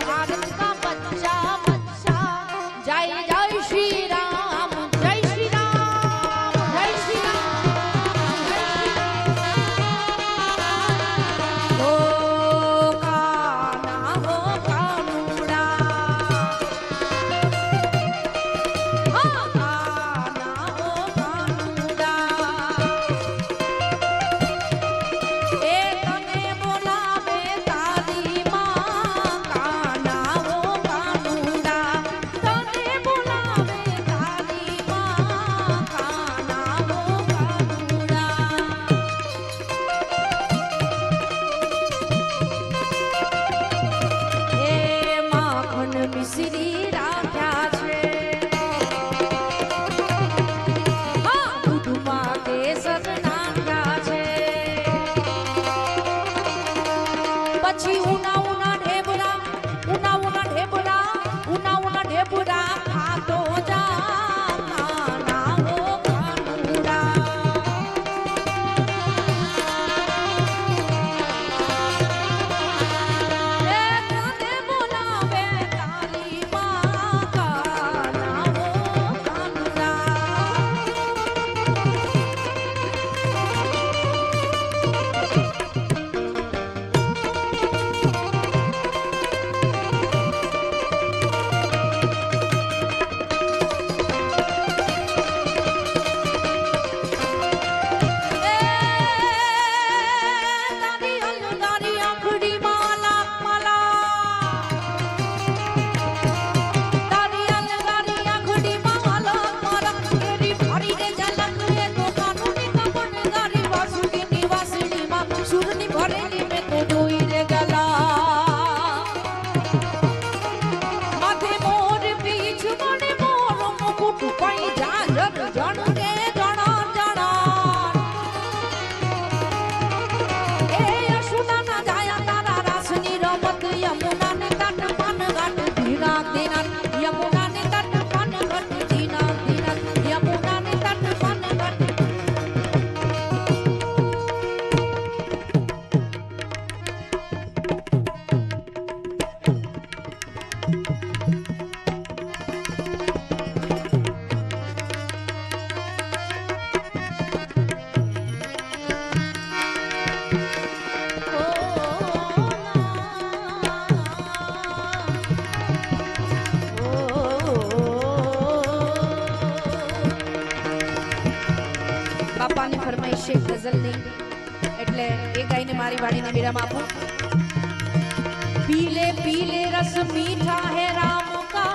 भारत का बच्चा बच्चा जय जय श्री राम जय श्री राम जय श्री राम जय श्री राम। ओ काना हो कानूड़ा हाँ काना हो कानूड़ा ए तने बोलावे तारी माँ काना हो कानूड़ा तने बोलावे तारी माँ काना हो कानूड़ा। ए माखन मिश्री राख्या छे हाँ दूधમાં કેસર નાખ્યા છે પછી ઉના ઉના ઢેબરા ખાતો જા કાના હો કાનુડા એ તને બોલાવે તારી માં કાના હો કાનુડા। બાપાની ફરમાઈશ છે ગઝલની એટલે એ ગાઈને મારી વાણીને વિરામ આપું। पीले पीले रस मीठा है राम का